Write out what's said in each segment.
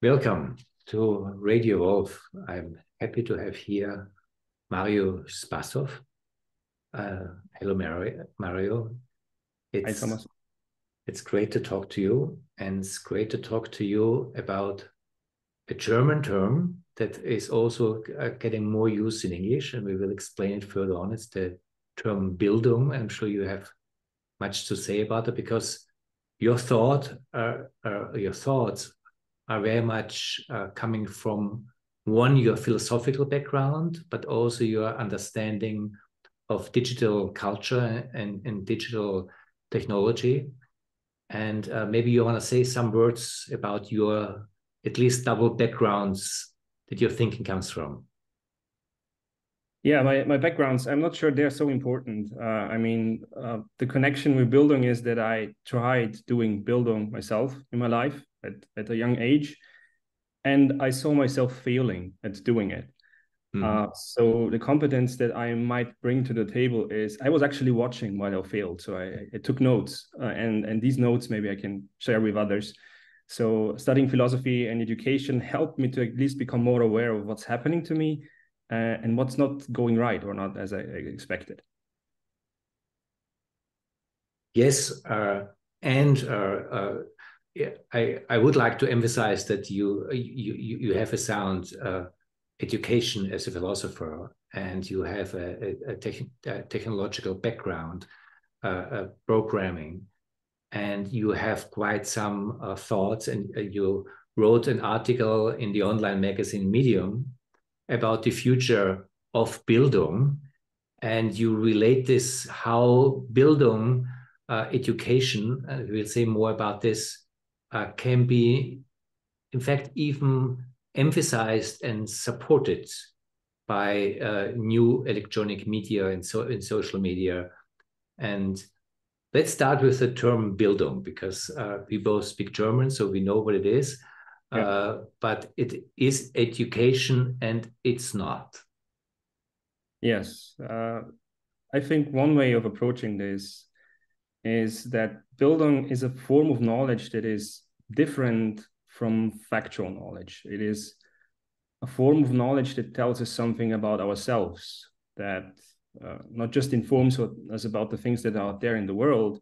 Welcome to Radio Wolf. I'm happy to have here Mario Spassov. Hello, Mario. Hi, Thomas. It's great to talk to you, and it's great to talk to you about a German term that is also getting more use in English, and we will explain it further on. It's the term Bildung. I'm sure you have much to say about it because your thoughts are very much coming from your philosophical background, but also your understanding of digital culture and digital technology. And maybe you want to say some words about your at least double backgrounds that your thinking comes from. Yeah, my backgrounds, I'm not sure they're so important. The connection with Bildung is that I tried doing Bildung myself in my life at a young age, and I saw myself failing at doing it. So the competence that I might bring to the table is I was actually watching while I failed. So I took notes and these notes maybe I can share with others. So studying philosophy and education helped me to at least become more aware of what's happening to me and what's not going right or not as I expected. Yes, I would like to emphasize that you have a sound education as a philosopher, and you have a technological background, programming, and you have quite some thoughts, and you wrote an article in the online magazine Medium about the future of Bildung, and you relate this how Bildung, education, we'll say more about this, can be, in fact, even emphasized and supported by new electronic media and in social media. And let's start with the term Bildung, because we both speak German, so we know what it is. Yeah. But it is education and it's not. Yes. I think one way of approaching this is that Bildung is a form of knowledge that is different from factual knowledge. It is a form of knowledge that tells us something about ourselves, that not just informs us about the things that are out there in the world,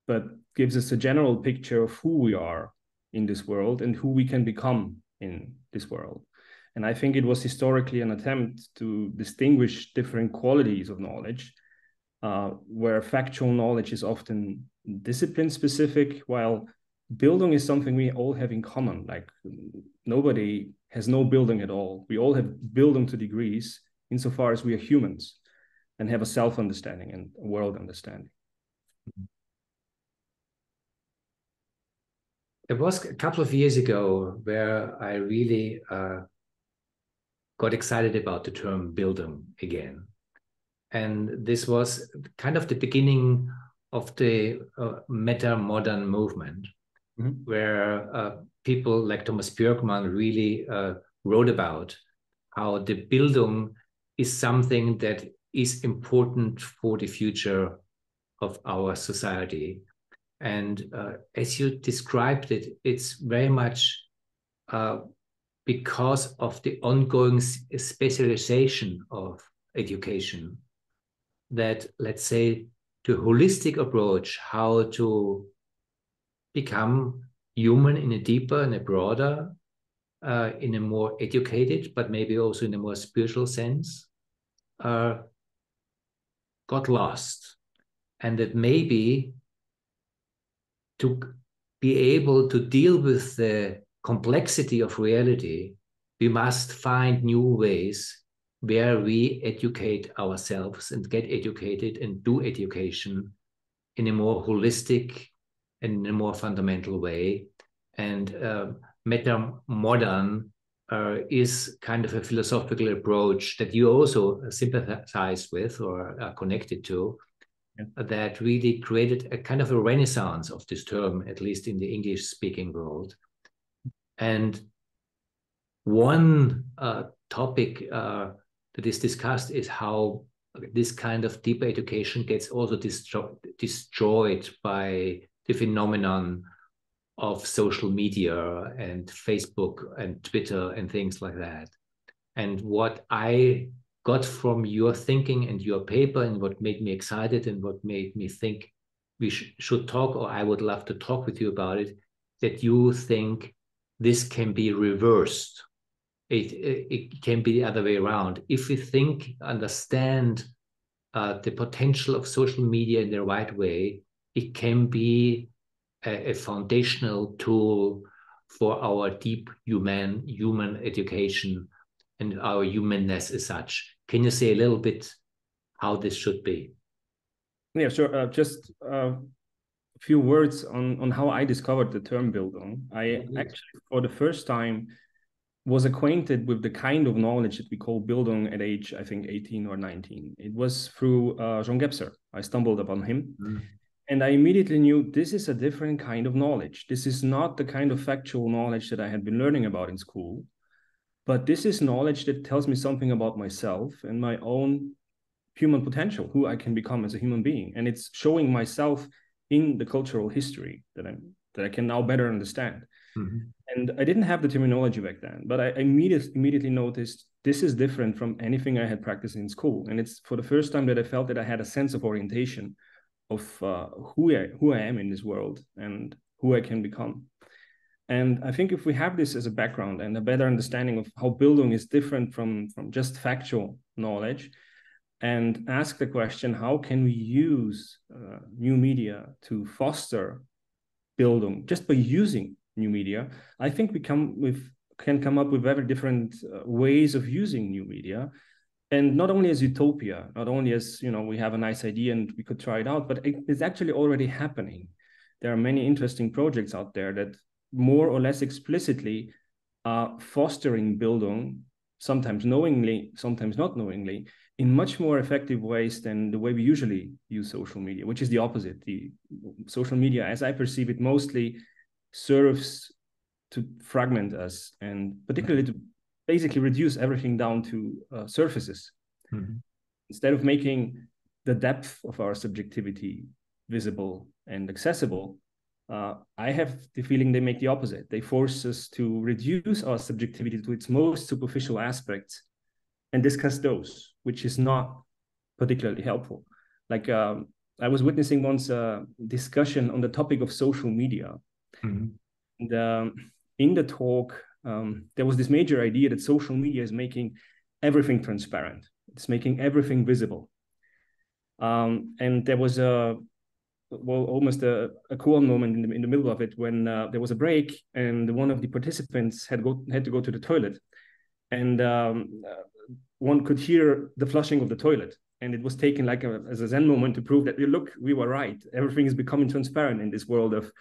but gives us a general picture of who we are in this world and who we can become in this world. And I think it was historically an attempt to distinguish different qualities of knowledge, where factual knowledge is often discipline specific, while Bildung is something we all have in common. Like nobody has no Bildung at all. We all have Bildung to degrees insofar as we are humans and have a self-understanding and a world understanding. It was a couple of years ago where I really got excited about the term Bildung again. And this was kind of the beginning of the meta-modern movement, where people like Thomas Björkman really wrote about how the Bildung is something that is important for the future of our society. And as you described it, it's very much because of the ongoing specialization of education that, let's say, the holistic approach, how to become human in a deeper and a broader, in a more educated, but maybe also in a more spiritual sense, got lost. And that maybe to be able to deal with the complexity of reality, we must find new ways where we educate ourselves and get educated and do education in a more holistic and in a more fundamental way. And meta-modern is kind of a philosophical approach that you also sympathize with or are connected to, that really created a kind of a renaissance of this term, at least in the English-speaking world. And one topic that is discussed is how this kind of deeper education gets also destroyed by the phenomenon of social media and Facebook and Twitter and things like that. And what I got from your thinking and your paper, and what made me excited and what made me think we should talk, or I would love to talk with you about it, that you think this can be reversed. It can be the other way around. If we understand the potential of social media in the right way, it can be a foundational tool for our deep human education and our humanness as such. Can you say a little bit how this should be? Yeah, sure. Just a few words on how I discovered the term Bildung. I actually, for the first time, was acquainted with the kind of knowledge that we call Bildung at age, I think, 18 or 19. It was through John Gebser. I stumbled upon him. And I immediately knew this is a different kind of knowledge. This is not the kind of factual knowledge that I had been learning about in school, but this is knowledge that tells me something about myself and my own human potential, who I can become as a human being. And it's showing myself in the cultural history that I can now better understand. And I didn't have the terminology back then, but I immediately noticed this is different from anything I had practiced in school. And it's for the first time that I felt that I had a sense of orientation of who I am in this world and who I can become. And I think if we have this as a background and a better understanding of how Bildung is different from just factual knowledge, and ask the question, how can we use new media to foster Bildung just by using new media? I think we can come up with very different ways of using new media. And not only as utopia, not only as, we have a nice idea and we could try it out, but it's actually already happening. There are many interesting projects out there that more or less explicitly are fostering Bildung, sometimes knowingly, sometimes not knowingly, in much more effective ways than the way we usually use social media, which is the opposite. The social media, as I perceive it, mostly serves to fragment us, and particularly to basically reduce everything down to surfaces. Instead of making the depth of our subjectivity visible and accessible, I have the feeling they make the opposite. They force us to reduce our subjectivity to its most superficial aspects and discuss those, which is not particularly helpful. Like I was witnessing once a discussion on the topic of social media. And in the talk, there was this major idea that social media is making everything transparent. It's making everything visible. And there was almost a cool moment in the middle of it when there was a break and one of the participants had to go to the toilet. And one could hear the flushing of the toilet. And it was taken like as a Zen moment to prove that, look, we were right. Everything is becoming transparent in this world of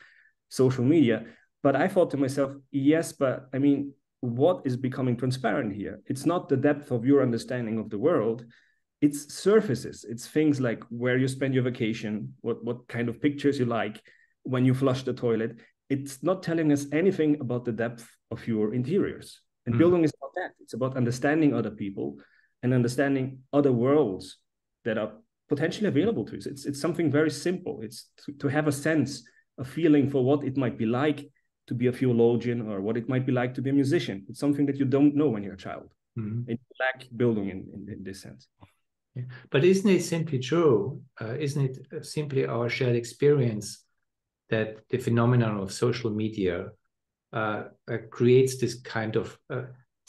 social media. But I thought to myself, yes, but I mean, what is becoming transparent here? It's not the depth of your understanding of the world. It's surfaces. It's things like where you spend your vacation, what kind of pictures you like, when you flush the toilet. It's not telling us anything about the depth of your interiors. And Bildung is about that. It's about understanding other people and understanding other worlds that are potentially available to us. It's something very simple. It's to have a sense, a feeling for what it might be like to be a theologian or what it might be like to be a musician. It's something that you don't know when you're a child. It lack Bildung in this sense. Yeah. But isn't it simply true? Isn't it simply our shared experience that the phenomenon of social media creates this kind of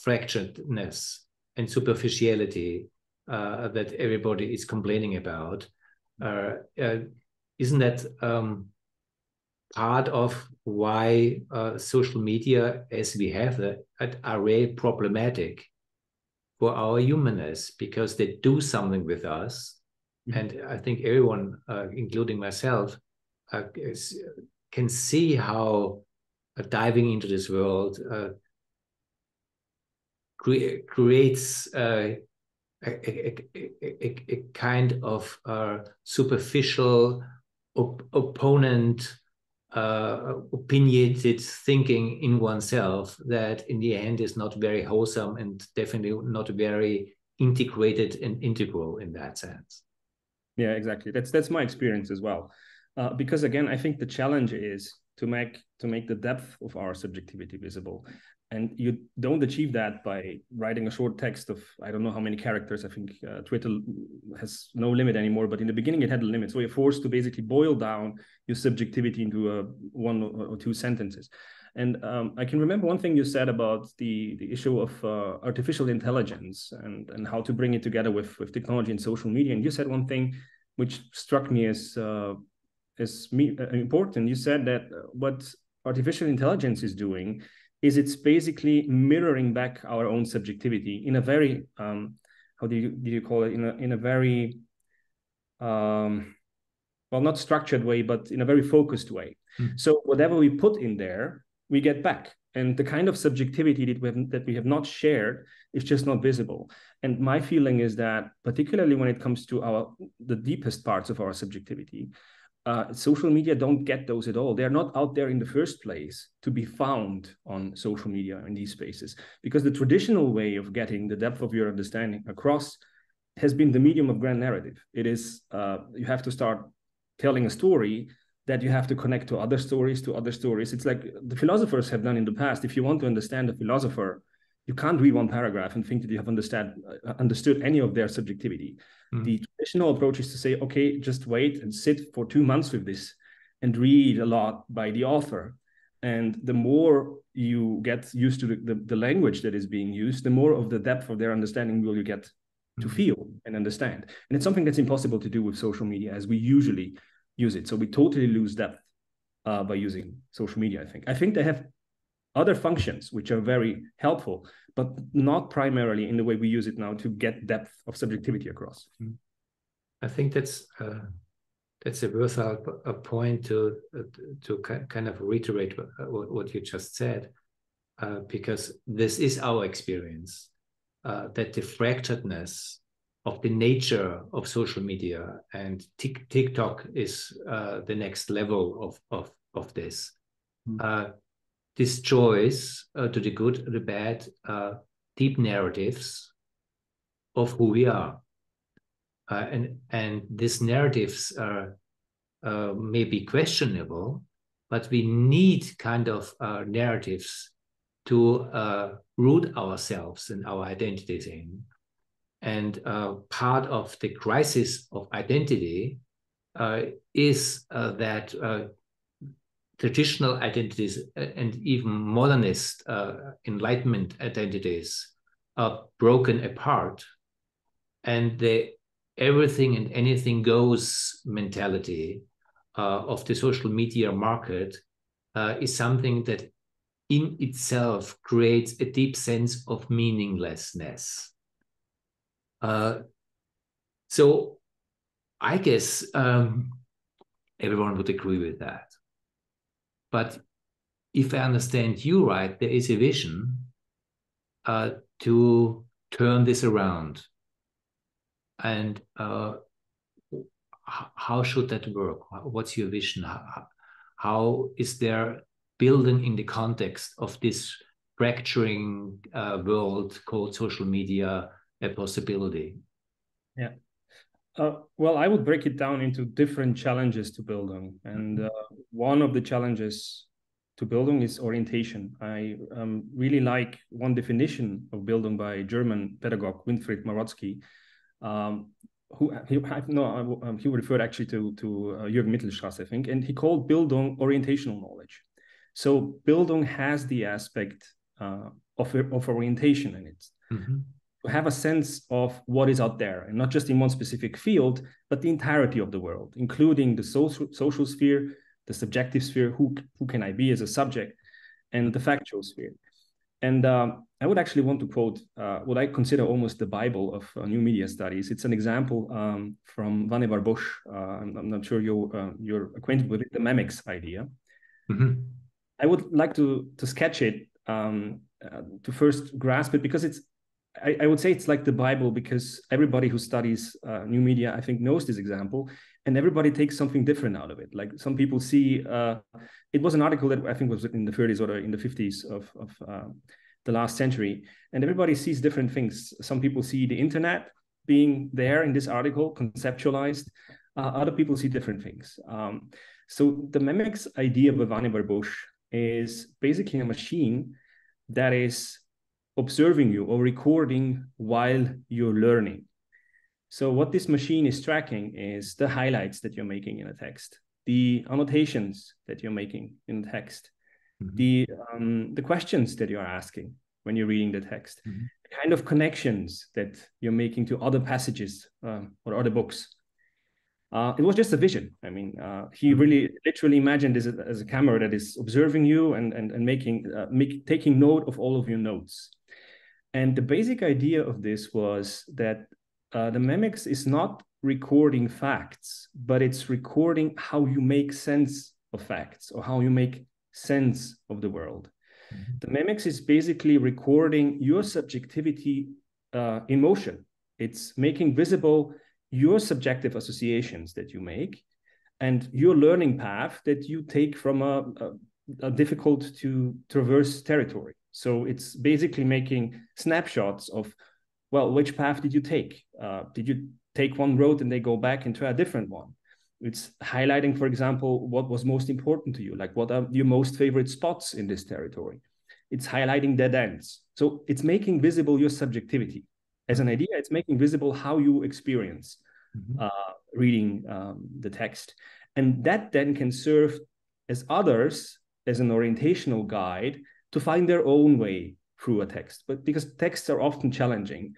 fracturedness and superficiality that everybody is complaining about? Isn't that part of why social media, as we have it, are very problematic for our humanness, because they do something with us. And I think everyone, including myself, can see how diving into this world creates a kind of superficial opponent opinionated thinking in oneself that in the end is not very wholesome and definitely not very integrated and integral in that sense. Yeah, exactly. That's my experience as well. Because again, I think the challenge is to make the depth of our subjectivity visible. And you don't achieve that by writing a short text of, I don't know how many characters. I think Twitter has no limit anymore, but in the beginning it had a limit. So you're forced to basically boil down your subjectivity into one or two sentences. And I can remember one thing you said about the issue of artificial intelligence and how to bring it together with technology and social media. And you said one thing which struck me as important. You said that what artificial intelligence is doing is it's basically mirroring back our own subjectivity in a very how do you call it, in a very well, not structured way, but in a very focused way. So whatever we put in there, we get back, and the kind of subjectivity that we have not shared is just not visible. And my feeling is that, particularly when it comes to the deepest parts of our subjectivity, social media don't get those at all. They're not out there in the first place to be found on social media in these spaces, because the traditional way of getting the depth of your understanding across has been the medium of grand narrative. It is, you have to start telling a story that you have to connect to other stories, It's like the philosophers have done in the past. If you want to understand a philosopher, you can't read one paragraph and think that you have understood any of their subjectivity. The traditional approach is to say, okay, just wait and sit for 2 months with this and read a lot by the author. And the more you get used to the language that is being used, the more of the depth of their understanding will you get to feel and understand. And it's something that's impossible to do with social media as we usually use it. So we totally lose depth by using social media, I think. I think they have other functions which are very helpful, but not primarily in the way we use it now to get depth of subjectivity across. I think that's a worthwhile point to kind of reiterate what you just said, because this is our experience, that the fracturedness of the nature of social media, and TikTok is the next level of this. Destroys, to the good, the bad, deep narratives of who we are. And these narratives may be questionable, but we need kind of narratives to root ourselves and our identities in. And part of the crisis of identity is that traditional identities and even modernist Enlightenment identities are broken apart, and the everything and anything goes mentality of the social media market is something that in itself creates a deep sense of meaninglessness. So I guess everyone would agree with that. But if I understand you right, there is a vision to turn this around. And how should that work? What's your vision? How is there building in the context of this fracturing world called social media a possibility? Yeah. Well, I would break it down into different challenges to Bildung. And one of the challenges to Bildung is orientation. I really like one definition of Bildung by German pedagogue Winfried Marotzky, he referred actually to Jürgen Mittelstraß, I think, and he called Bildung orientational knowledge. So Bildung has the aspect of orientation in it. To have a sense of what is out there, and not just in one specific field, but the entirety of the world, including the social sphere, the subjective sphere, who can I be as a subject, and the factual sphere. And I would actually want to quote what I consider almost the Bible of new media studies. It's an example from Vannevar Bosch. I'm not sure you're acquainted with it, the memics idea. I would like to sketch it to first grasp it, because I would say it's like the Bible, because everybody who studies new media, I think, knows this example, and everybody takes something different out of it. Like some people see, it was an article that I think was written in the 30s or in the 50s of the last century, and everybody sees different things. Some people see the internet being there in this article, conceptualized. Other people see different things. So the Memex idea of Vannevar Bush is basically a machine that is observing you or recording while you're learning. So what this machine is tracking is the highlights that you're making in a text, the annotations that you're making in the text, the questions that you're asking when you're reading the text, the kind of connections that you're making to other passages or other books. It was just a vision. I mean, he really literally imagined this as a camera that is observing you and taking note of all of your notes. And the basic idea of this was that the Memex is not recording facts, but it's recording how you make sense of facts or how you make sense of the world. The Memex is basically recording your subjectivity in motion. It's making visible your subjective associations that you make and your learning path that you take from a difficult to traverse territory. So it's basically making snapshots of, well, which path did you take? Did you take one road and they go back into a different one? It's highlighting, for example, what was most important to you, like what are your most favorite spots in this territory? It's highlighting dead ends. So it's making visible your subjectivity. As an idea, it's making visible how you experience reading the text. And that then can serve as others as an orientational guide to find their own way through a text. But because texts are often challenging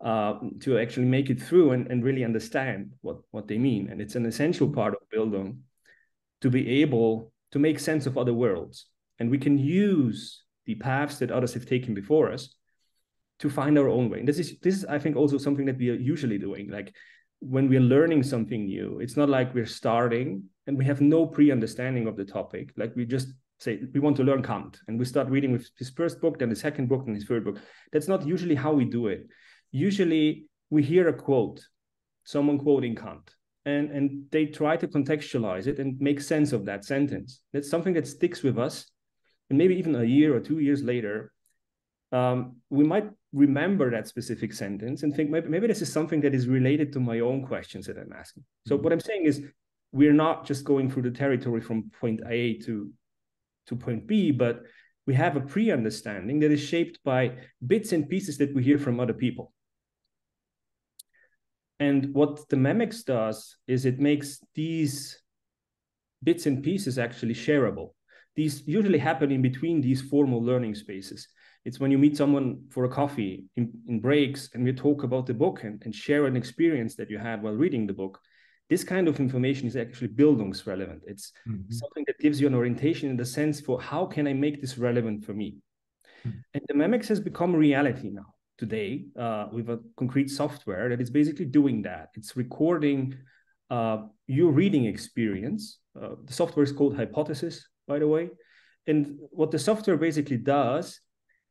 to actually make it through and really understand what they mean. And it's an essential part of Bildung to be able to make sense of other worlds. And we can use the paths that others have taken before us to find our own way. And this is, I think, also something that we are usually doing. Like when we're learning something new, it's not like we're starting and we have no pre-understanding of the topic. Like we just say, we want to learn Kant, and we start reading with his first book, then the second book, then his third book. That's not usually how we do it. Usually we hear a quote, someone quoting Kant, and they try to contextualize it and make sense of that sentence. That's something that sticks with us. And maybe even a year or 2 years later, we might remember that specific sentence and think, maybe this is something that is related to my own questions that I'm asking. So what I'm saying is, we're not just going through the territory from point A to point B, but we have a pre-understanding that is shaped by bits and pieces that we hear from other people. And what the Memex does is it makes these bits and pieces actually shareable. These usually happen in between these formal learning spaces. It's when you meet someone for a coffee in breaks and we talk about the book and share an experience that you had while reading the book. This kind of information is actually bildungsrelevant. It's something that gives you an orientation in the sense for how can I make this relevant for me? And the Memex has become reality now today with a concrete software that is basically doing that. It's recording your reading experience. The software is called Hypothesis, by the way. And what the software basically does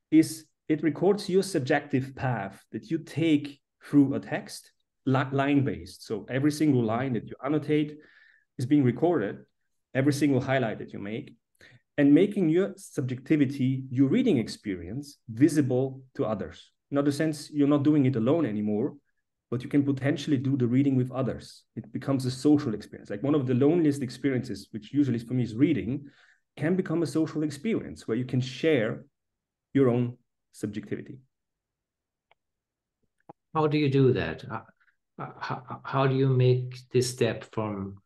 is it records your subjective path that you take through a text, line-based. So every single line that you annotate is being recorded, every single highlight that you make, and making your subjectivity, your reading experience, visible to others. In other sense, you're not doing it alone anymore, but you can potentially do the reading with others. It becomes a social experience. Like one of the loneliest experiences, which usually for me is reading, can become a social experience where you can share your own subjectivity. How do you do that? How do you make this step from,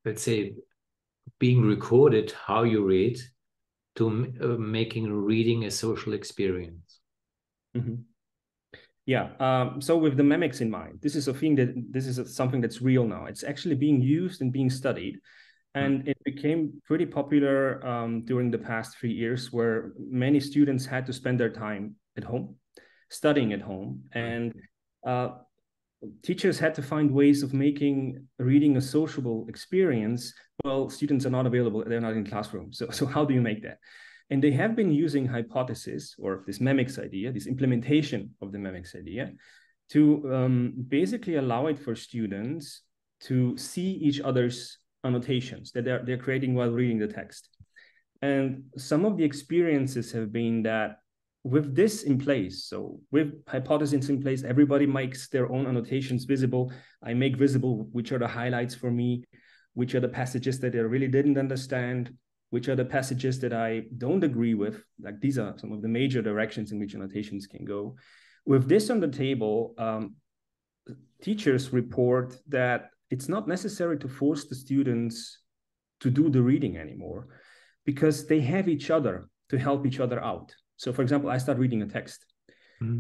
let's say, being recorded how you read to making reading a social experience? Yeah, so with the Memex in mind, this is something that's real now. It's actually being used and being studied. And it became pretty popular during the past 3 years, where many students had to spend their time at home, studying at home. And teachers had to find ways of making reading a sociable experience. Well, students are not available, they're not in classrooms. So how do you make that? And they have been using Hypothesis, or this Memex idea, this implementation of the Memex idea, to basically allow it for students to see each other's annotations that they're creating while reading the text. And some of the experiences have been that with this in place, so with Hypothesis in place, everybody makes their own annotations visible. I make visible which are the highlights for me. which are the passages that I really didn't understand, which are the passages that I don't agree with. Like these are some of the major directions in which annotations can go. With this on the table, teachers report that it's not necessary to force the students to do the reading anymore because they have each other to help each other out. So for example, I start reading a text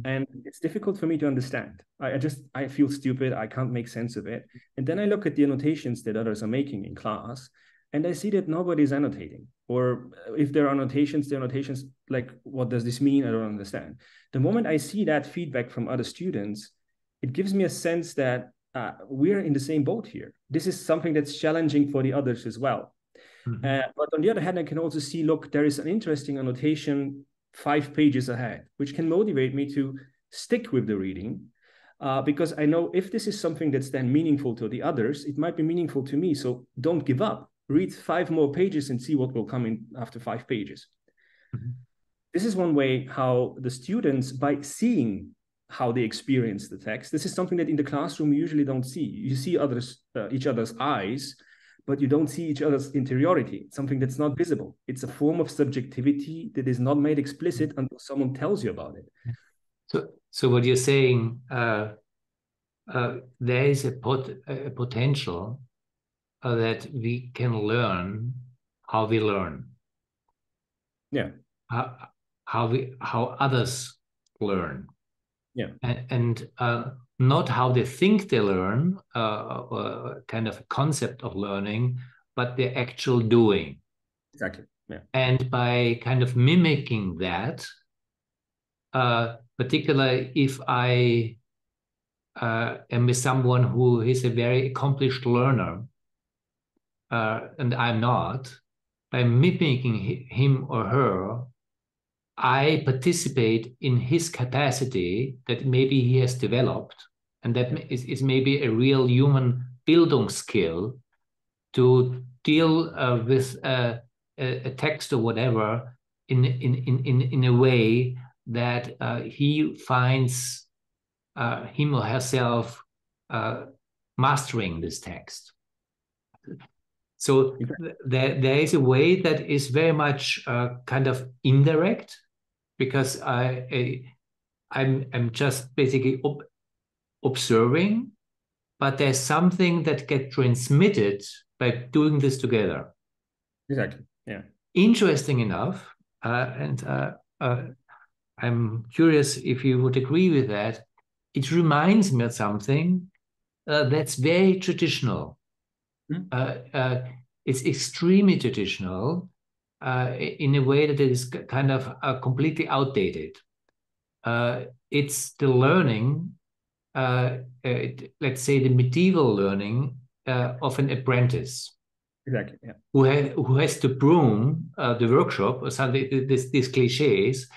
and it's difficult for me to understand. I feel stupid. I can't make sense of it. And then I look at the annotations that others are making in class and I see that nobody's annotating. Or if there are annotations, the annotations like, what does this mean? I don't understand. The moment I see that feedback from other students, it gives me a sense that we're in the same boat here. This is something that's challenging for the others as well. But on the other hand, I can also see, look, there is an interesting annotation 5 pages ahead, which can motivate me to stick with the reading because I know if this is something that's then meaningful to the others, it might be meaningful to me. So don't give up. Read 5 more pages and see what will come in after 5 pages. This is one way how the students, by seeing how they experience the text, this is something that in the classroom you usually don't see. You see each other's eyes, but you don't see each other's interiority, something that's not visible. It's a form of subjectivity that is not made explicit until someone tells you about it. So what you're saying, there is a potential that we can learn how we learn. Yeah. How others learn. Yeah. And not how they think they learn, kind of a concept of learning, but the actual doing. Exactly. Yeah. And by kind of mimicking that, particularly if I am with someone who is a very accomplished learner, and I'm not, by mimicking him or her, I participate in his capacity that maybe he has developed, and that is maybe a real human Bildungsskill to deal with a text or whatever in a way that he finds him or herself mastering this text. So there is a way that is very much kind of indirect, because I'm just basically observing, but there's something that gets transmitted by doing this together. Exactly. Yeah. Interesting enough, and I'm curious if you would agree with that. It reminds me of something that's very traditional. It's extremely traditional in a way that it is kind of completely outdated. It's the learning, let's say the medieval learning of an apprentice. Exactly. Yeah. Who has to broom the workshop, or something, these cliches,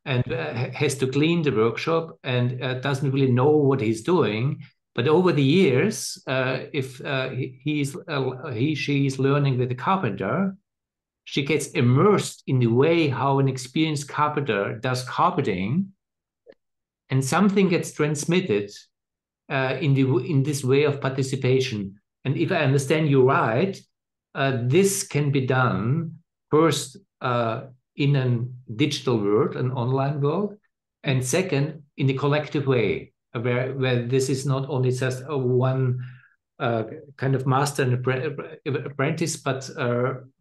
and has to clean the workshop, and doesn't really know what he's doing. But over the years, if she is learning with a carpenter, she gets immersed in the way how an experienced carpenter does carpeting, and something gets transmitted in this way of participation. And if I understand you right, this can be done first in a digital world, an online world, and second in a collective way, where this is not only just a one kind of master and apprentice, but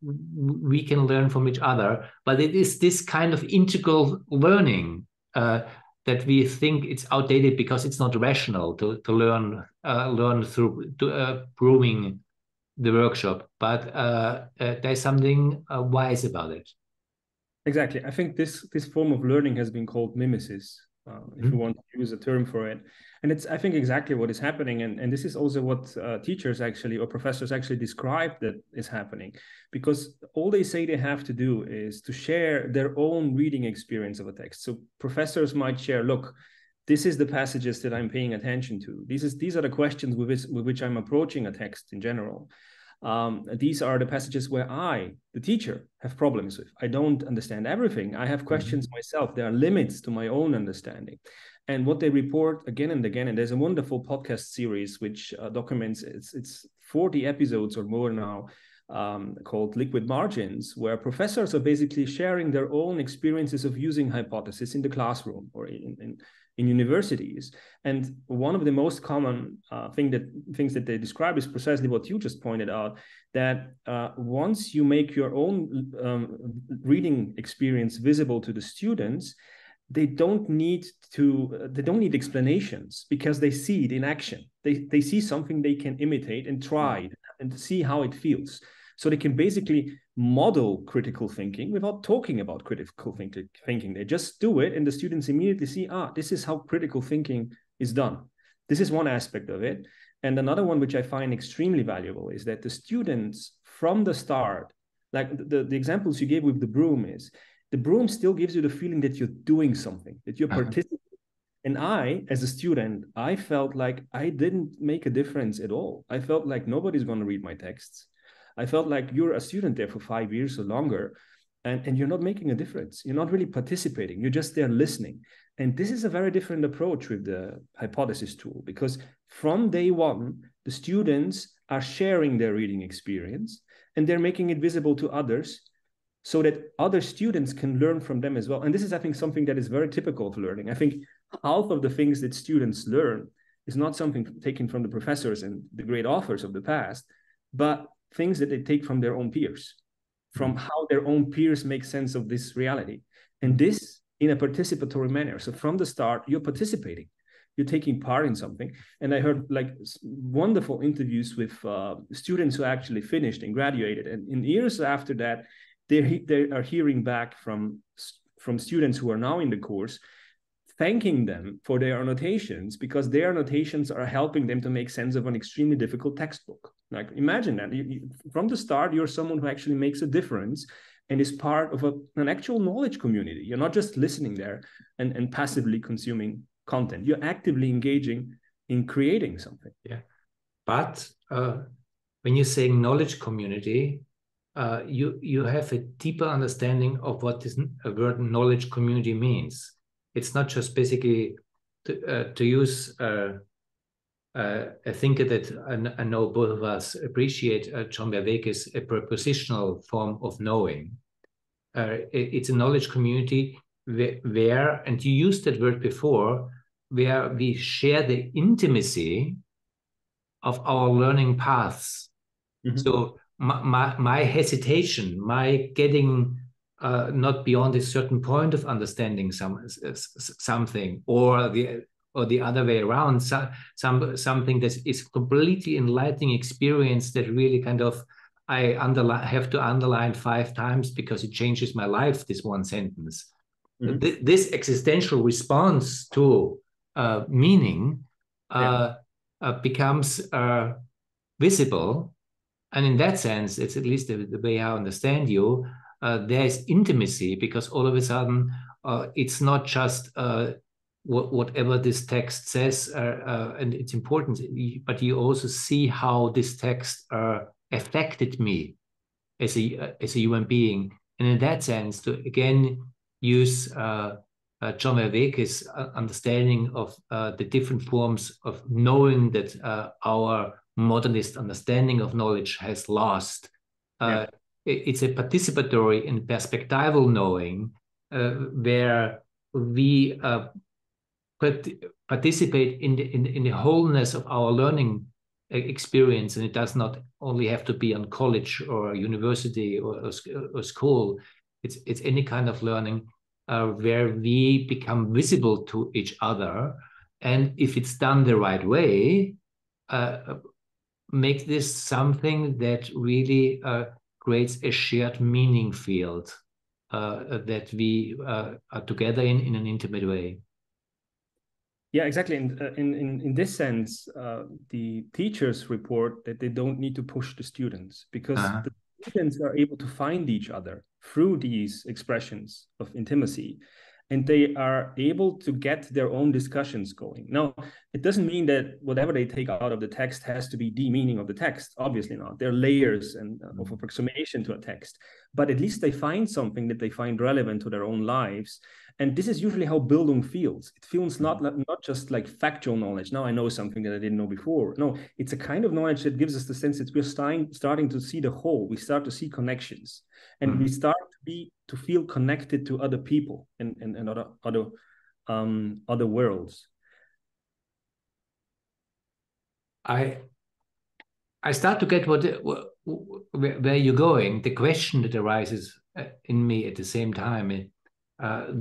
we can learn from each other. But it is this kind of integral learning that we think it's outdated because it's not rational to learn through proving the workshop. But there's something wise about it. Exactly. I think this form of learning has been called mimesis, if you want to use a term for it. And it's, I think, exactly what is happening. And this is also what teachers actually, or professors actually describe that is happening, because all they say they have to do is to share their own reading experience of a text. So professors might share, look, this is the passages that I'm paying attention to. These are the questions with which I'm approaching a text in general. These are the passages where I, the teacher, have problems with. I don't understand everything. I have questions myself. There are limits to my own understanding. And what they report again and again, and there's a wonderful podcast series which documents, it's 40 episodes or more now, called Liquid Margins, where professors are basically sharing their own experiences of using hypothesis in the classroom or in universities. And one of the most common things that they describe is precisely what you just pointed out, that once you make your own reading experience visible to the students, they don't need explanations, because they see it in action. They see something they can imitate and try and see how it feels. So they can basically model critical thinking without talking about critical thinking. They just do it, and the students immediately see, this is how critical thinking is done. This is one aspect of it. And another one, which I find extremely valuable, is that the students from the start, like the examples you gave with the broom, is the broom still gives you the feeling that you're doing something, that you're participating. And I, as a student, I felt like I didn't make a difference at all. I felt like nobody's going to read my texts. I felt like you're a student there for 5 years or longer, and you're not making a difference. You're not really participating. You're just there listening. And this is a very different approach with the hypothesis tool, because from day one, the students are sharing their reading experience, and they're making it visible to others, so that other students can learn from them as well. And this is, I think, something that is very typical of learning. I think half of the things that students learn is not something taken from the professors and the great authors of the past, but things that they take from their own peers, from how their own peers make sense of this reality. And this in a participatory manner. So from the start, you're participating. You're taking part in something. And I heard like wonderful interviews with students who actually finished and graduated. And in years after that, they are hearing back from students who are now in the course, thanking them for their annotations, because their annotations are helping them to make sense of an extremely difficult textbook. Like, imagine that from the start, you're someone who actually makes a difference and is part of an actual knowledge community. You're not just listening there and passively consuming content. You're actively engaging in creating something. Yeah, but when you say knowledge community, you have a deeper understanding of what this word knowledge community means. It's not just basically to use a thinker that I know both of us appreciate, John Vervaeke's a propositional form of knowing. It's a knowledge community where, and you used that word before, where we share the intimacy of our learning paths. Mm-hmm. So my hesitation, my getting not beyond a certain point of understanding something, or the other way around, something that is completely enlightening experience that really kind of I have to underline 5 times because it changes my life, this one sentence. Mm-hmm. This existential response to meaning becomes visible. And in that sense, it's at least the way I understand you, there is intimacy, because all of a sudden it's not just whatever this text says, and it's important, but you also see how this text affected me as a human being. And in that sense, to again use John Vervaeke's understanding of the different forms of knowing that our modernist understanding of knowledge has lost. It's a participatory and perspectival knowing where we participate in the wholeness of our learning experience, and it does not only have to be on college or university or school. It's any kind of learning where we become visible to each other, and if it's done the right way, make this something that really creates a shared meaning field that we are together in an intimate way. Yeah, exactly. And in this sense, the teachers report that they don't need to push the students, because the students are able to find each other through these expressions of intimacy. and they are able to get their own discussions going. Now, it doesn't mean that whatever they take out of the text has to be the meaning of the text. Obviously not. There are layers of approximation to a text, but at least they find something that they find relevant to their own lives. And this is usually how Bildung feels. It feels not just like factual knowledge. Now I know something that I didn't know before. No, it's a kind of knowledge that gives us the sense that we're starting to see the whole. We start to see connections, and we start to feel connected to other people and other worlds. I start to get where you're going. The question that arises in me at the same time.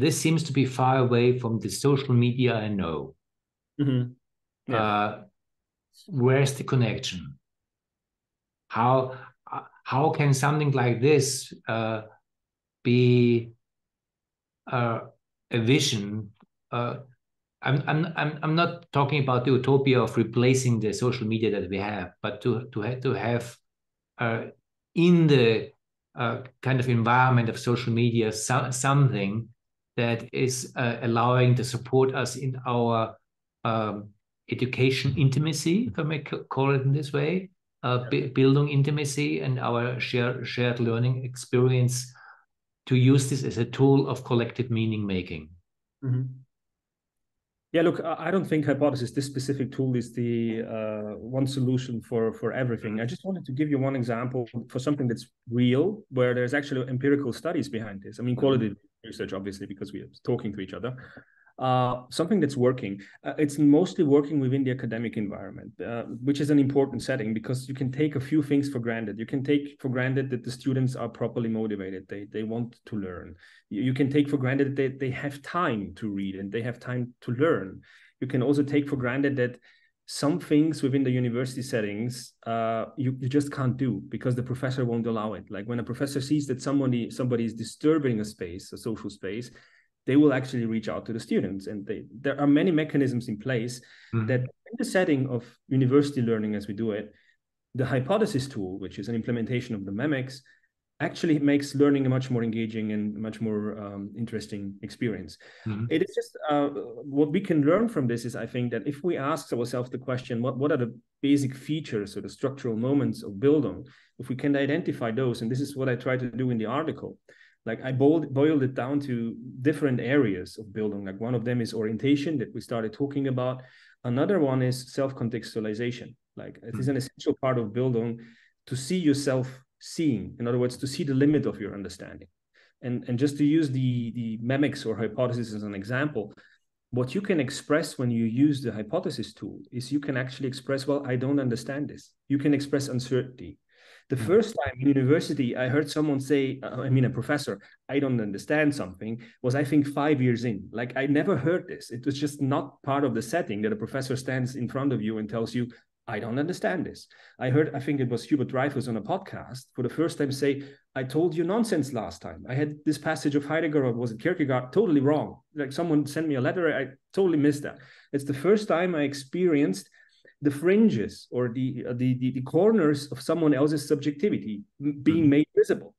This seems to be far away from the social media I know. Mm-hmm. Yeah. Where's the connection? How can something like this be a vision? I'm not talking about the utopia of replacing the social media that we have, but to have in the kind of environment of social media something that is allowing to support us in our education intimacy, if I may call it in this way, Bildung intimacy, and our shared learning experience, to use this as a tool of collective meaning making. Mm-hmm. Yeah, look, I don't think hypothesis, this specific tool, is the one solution for everything. I just wanted to give you one example for something that's real, where there's actually empirical studies behind this. I mean, qualitative research, obviously, because we are talking to each other. Something that's working. It's mostly working within the academic environment, which is an important setting, because you can take a few things for granted. You can take for granted that the students are properly motivated. They want to learn. You can take for granted that they have time to read and they have time to learn. You can also take for granted that some things within the university settings you just can't do because the professor won't allow it. Like when a professor sees that somebody is disturbing a space, a social space, they will actually reach out to the students. And there are many mechanisms in place that in the setting of university learning as we do it, the hypothesis tool, which is an implementation of the memics, actually makes learning a much more engaging and much more interesting experience. It is just what we can learn from this is, I think, that if we ask ourselves the question, what are the basic features or the structural moments of Bildung, if we can identify those, and this is what I try to do in the article. Like I boiled it down to different areas of Bildung. Like one of them is orientation that we started talking about. Another one is self-contextualization. Like it is an essential part of Bildung to see yourself seeing. In other words, to see the limit of your understanding. And just to use the memics or hypothesis as an example, what you can express when you use the hypothesis tool is you can actually express, well, I don't understand this. You can express uncertainty. The first time in university, I heard someone say, a professor, I don't understand something, was I think 5 years in. Like I never heard this. It was just not part of the setting that a professor stands in front of you and tells you, I don't understand this. I think it was Hubert Dreyfus on a podcast for the first time say, I told you nonsense last time. I had this passage of Heidegger, or was it Kierkegaard, totally wrong. Like someone sent me a letter, I totally missed that. It's the first time I experienced the fringes or the corners of someone else's subjectivity being made visible.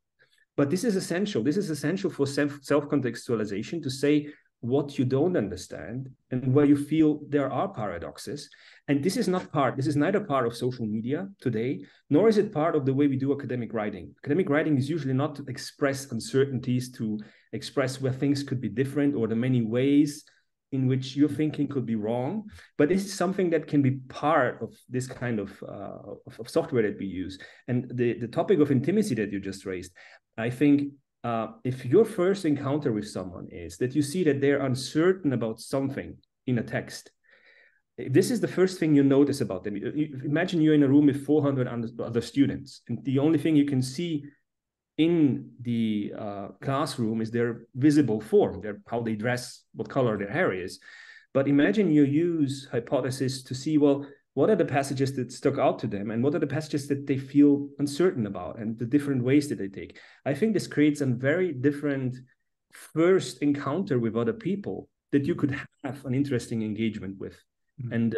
But this is essential. This is essential for self-contextualization, to say what you don't understand and where you feel there are paradoxes. And this is neither part of social media today, nor is it part of the way we do academic writing. Academic writing is usually not to express uncertainties, to express where things could be different or the many ways in which your thinking could be wrong, but this is something that can be part of this kind of software that we use. And the topic of intimacy that you just raised, I think if your first encounter with someone is that you see that they're uncertain about something in a text, this is the first thing you notice about them. Imagine you're in a room with 400 other students, and the only thing you can see in the classroom is their visible form, how they dress, what color their hair is. But imagine you use hypothesis to see, well, what are the passages that stuck out to them and what are the passages that they feel uncertain about and the different ways that they take. I think this creates a very different first encounter with other people that you could have an interesting engagement with. And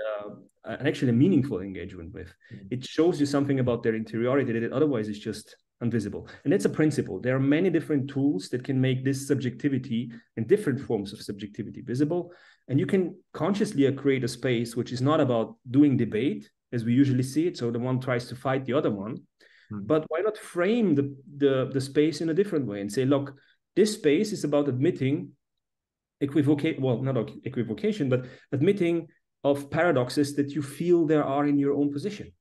actually a meaningful engagement with. It shows you something about their interiority that otherwise is just invisible. And that's a principle. There are many different tools that can make this subjectivity and different forms of subjectivity visible. And you can consciously create a space which is not about doing debate as we usually see it. So the one tries to fight the other one. But why not frame the space in a different way and say, look, this space is about admitting not equivocation, but admitting of paradoxes that you feel there are in your own position,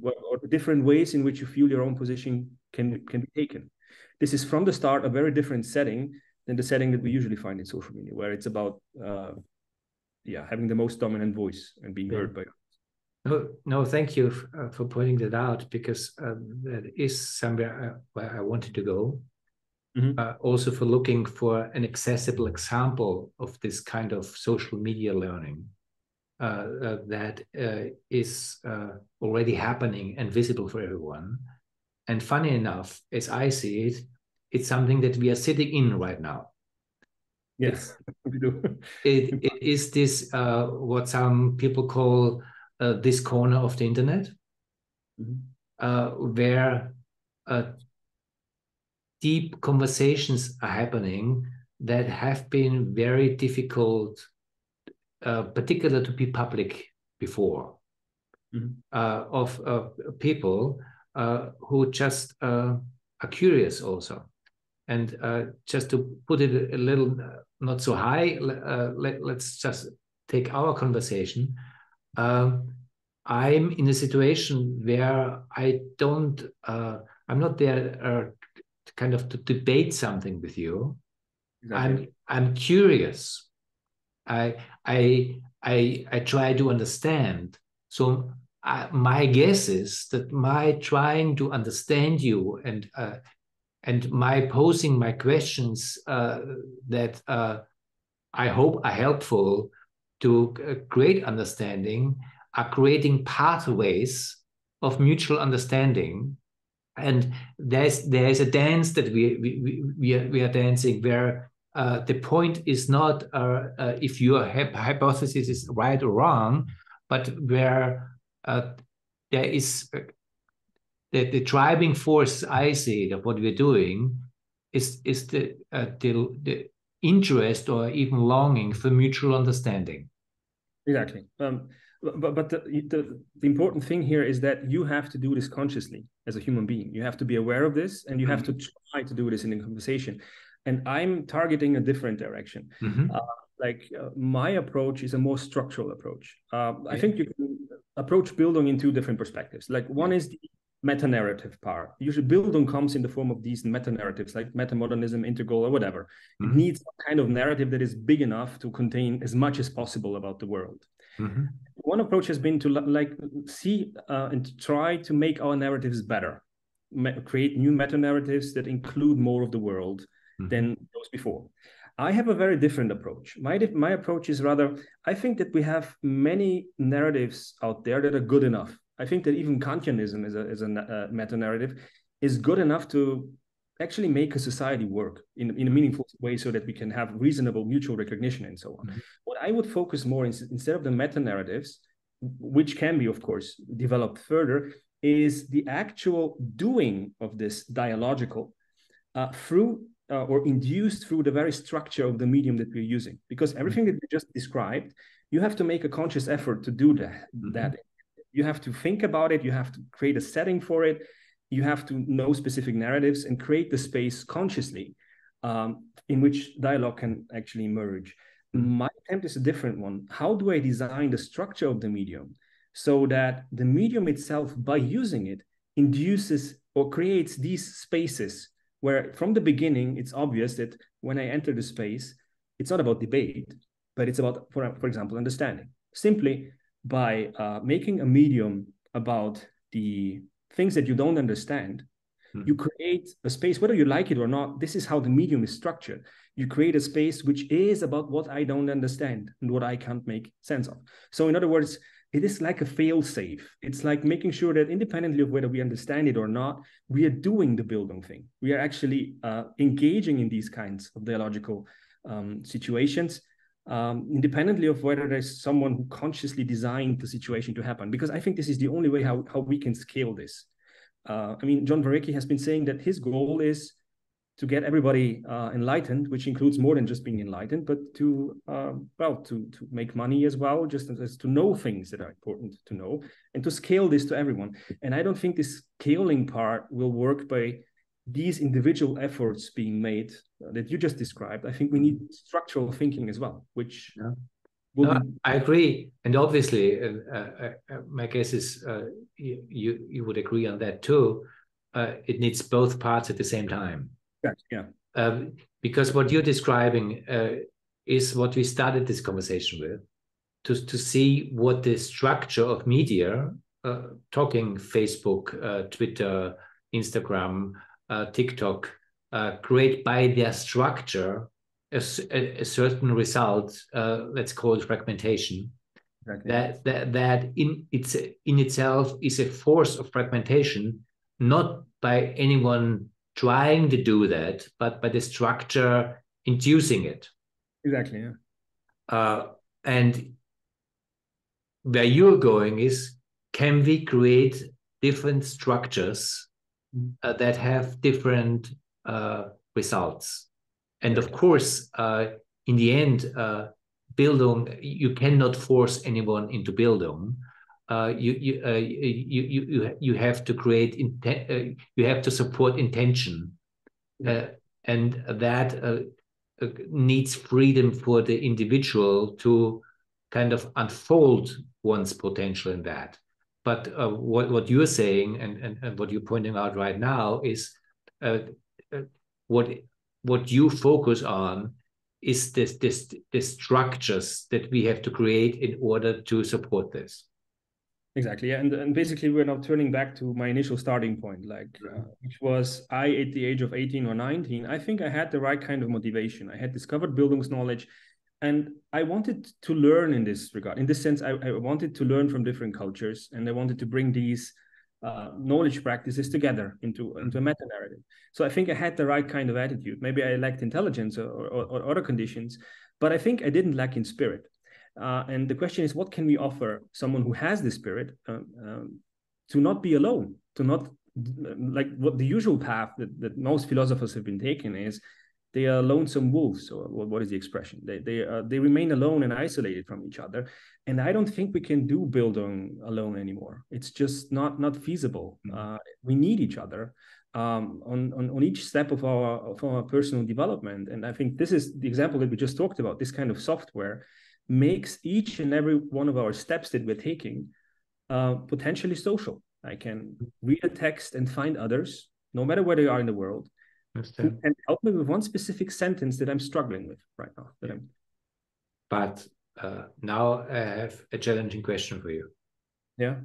or the different ways in which you feel your own position can be taken. This is from the start a very different setting than the setting that we usually find in social media, where it's about having the most dominant voice and being heard by others. No, thank you for pointing that out, because that is somewhere where I wanted to go. Also for looking for an accessible example of this kind of social media learning that is already happening and visible for everyone. And funny enough, as I see it, it's something that we are sitting in right now. Yes, we do. It is this, what some people call this corner of the internet, where deep conversations are happening that have been very difficult, particularly to be public before, of people who just are curious also. And just to put it a little not so high, let's just take our conversation. I'm in a situation where I'm not there kind of to debate something with you. Exactly. I'm curious. I try to understand. So my guess is that my trying to understand you and my posing my questions that I hope are helpful to create understanding are creating pathways of mutual understanding. And there's a dance that we are dancing where the point is not if your hypothesis is right or wrong, but where there is the driving force, I see, of what we're doing is the interest or even longing for mutual understanding. Exactly. But the important thing here is that you have to do this consciously as a human being. You have to be aware of this, and you have to try to do this in a conversation. And I'm targeting a different direction. My approach is a more structural approach. I think you can approach Bildung in two different perspectives. Like one is the meta-narrative part. Usually Bildung comes in the form of these meta-narratives like metamodernism, integral, or whatever. It needs a kind of narrative that is big enough to contain as much as possible about the world. One approach has been to see and to try to make our narratives better, create new meta-narratives that include more of the world than those before. I have a very different approach. My approach is rather, I think that we have many narratives out there that are good enough. I think that even Kantianism as a meta-narrative is good enough to actually make a society work in a meaningful way so that we can have reasonable mutual recognition and so on. What I would focus more instead of the meta-narratives, which can be, of course, developed further, is the actual doing of this dialogical through or induced through the very structure of the medium that we're using. Because everything that we just described, you have to make a conscious effort to do that. You have to think about it. You have to create a setting for it. You have to know specific narratives and create the space consciously in which dialogue can actually emerge. My attempt is a different one. How do I design the structure of the medium so that the medium itself, by using it, induces or creates these spaces where from the beginning, it's obvious that when I enter the space, it's not about debate, but it's about, for example, understanding. Simply by making a medium about the things that you don't understand, you create a space, whether you like it or not. This is how the medium is structured. You create a space which is about what I don't understand and what I can't make sense of. So in other words, it is like a fail-safe. It's like making sure that independently of whether we understand it or not, we are doing the Bildung thing. We are actually engaging in these kinds of dialogical situations, independently of whether there's someone who consciously designed the situation to happen. Because I think this is the only way how we can scale this. I mean, John Vervaeke has been saying that his goal is to get everybody enlightened, which includes more than just being enlightened, but to make money as well, just as to know things that are important to know, and to scale this to everyone. And I don't think this scaling part will work by these individual efforts being made that you just described. I think we need structural thinking as well, which I agree. And obviously, my guess is you would agree on that too. It needs both parts at the same time. Yeah. Because what you're describing is what we started this conversation with, to see what the structure of media, talking Facebook, Twitter, Instagram, TikTok, create by their structure a certain result, let's call it fragmentation, that in itself is a force of fragmentation, not by anyone trying to do that, but by the structure inducing it. Exactly, yeah. And where you're going is, can we create different structures that have different results? And of course, in the end, Bildung, you cannot force anyone into Bildung. You have to create, you have to support intention. And that needs freedom for the individual to kind of unfold one's potential in that. But what you're saying and what you're pointing out right now is what you focus on is the structures that we have to create in order to support this. Exactly, yeah. And basically we're now turning back to my initial starting point, which was I, at the age of 18 or 19, I think I had the right kind of motivation. I had discovered Bildungsknowledge, and I wanted to learn in this regard. In this sense, I wanted to learn from different cultures, and I wanted to bring these knowledge practices together into a meta-narrative. So I think I had the right kind of attitude. Maybe I lacked intelligence or other conditions, but I think I didn't lack in spirit. And the question is, what can we offer someone who has this spirit to not be alone, to not, like what the usual path that most philosophers have been taking is, they are lonesome wolves, or what is the expression? They remain alone and isolated from each other. And I don't think we can do Bildung alone anymore. It's just not feasible. We need each other on each step of our personal development. And I think this is the example that we just talked about. This kind of software makes each and every one of our steps that we're taking potentially social. I can read a text and find others, no matter where they are in the world, who can help me with one specific sentence that I'm struggling with right now. But now I have a challenging question for you. Yeah.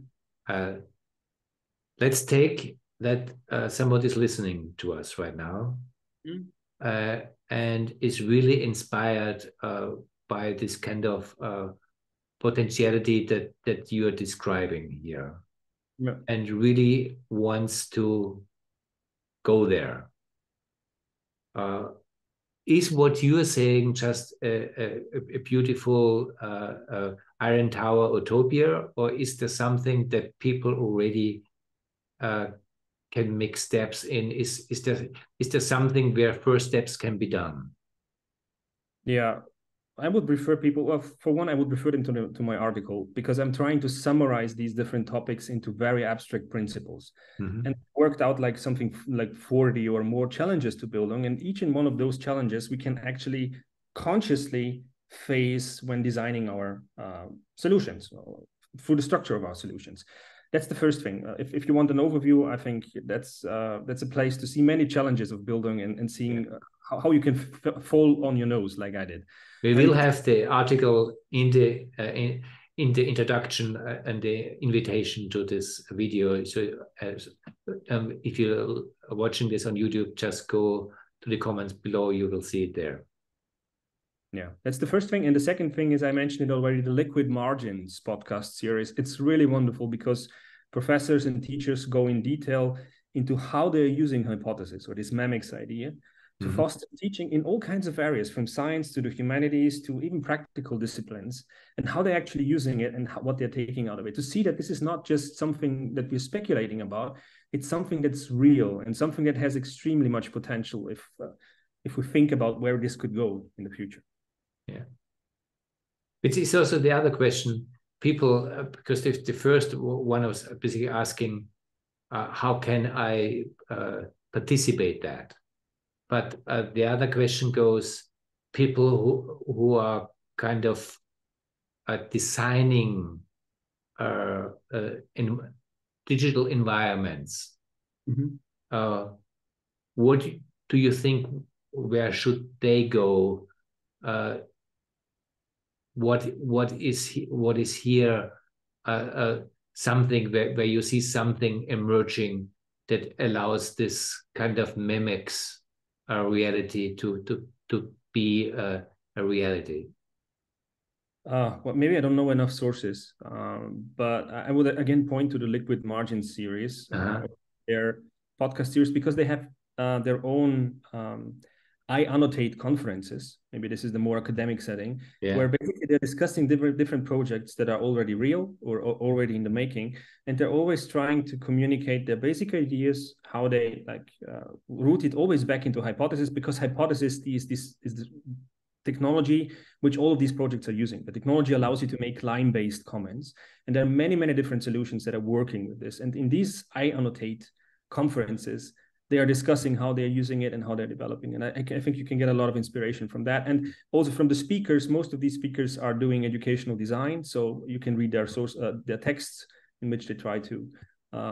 Let's take that somebody is listening to us right now and is really inspired by this kind of potentiality that you are describing here, and really wants to go there. Is what you are saying just a beautiful Iron Tower utopia, or is there something that people already can make steps in? Is there something where first steps can be done? Yeah, I would refer people, well, for one, I would refer them to my article, because I'm trying to summarize these different topics into very abstract principles, and worked out like something like 40 or more challenges to Bildung. And each and one of those challenges we can actually consciously face when designing our solutions, through the structure of our solutions. That's the first thing. If you want an overview, I think that's a place to see many challenges of Bildung and seeing how you can fall on your nose like I did. We will have the article in the introduction and the invitation to this video. So if you're watching this on YouTube, just go to the comments below. You will see it there. Yeah, that's the first thing. And the second thing is, I mentioned it already, the Liquid Margins podcast series. It's really wonderful because professors and teachers go in detail into how they're using hypothesis, or this memics idea, to foster teaching in all kinds of areas, from science to the humanities to even practical disciplines, and how they're actually using it and what they're taking out of it, to see that this is not just something that we're speculating about, it's something that's real and something that has extremely much potential if we think about where this could go in the future. Yeah. It is also the other question. People, because the first one was basically asking, how can I participate that? But the other question goes, people who are kind of designing in digital environments, what do you think, where should they go? What is here something where you see something emerging that allows this kind of mimics reality to be a reality? Well, maybe I don't know enough sources, but I would again point to the Liquid Margin series, their podcast series, because they have their own I annotate conferences. Maybe this is the more academic setting, where basically they're discussing different projects that are already real or already in the making, and they're always trying to communicate their basic ideas, how they root it always back into hypothesis, because hypothesis is the technology which all of these projects are using. The technology allows you to make line-based comments, and there are many different solutions that are working with this. And in these I annotate conferences, they are discussing how they're using it and how they're developing. And I think you can get a lot of inspiration from that. And also from the speakers, most of these speakers are doing educational design. So you can read their their texts in which they try to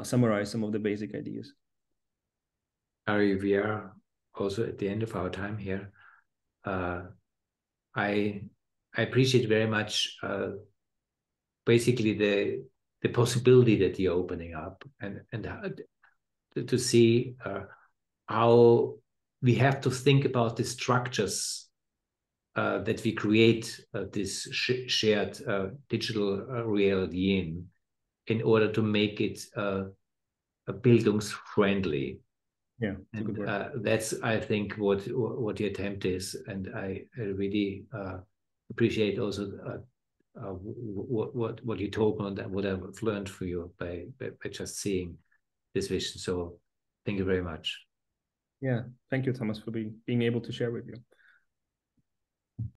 summarize some of the basic ideas. Ari, we are also at the end of our time here. I appreciate very much basically the possibility that you're opening up and to see how we have to think about the structures that we create this shared digital reality in order to make it Bildungsfriendly. Yeah, and that's, I think, what the attempt is, and I really appreciate also what you told me and what I've learned for you by just seeing this vision. So thank you very much. Yeah, thank you, Thomas, for being able to share with you.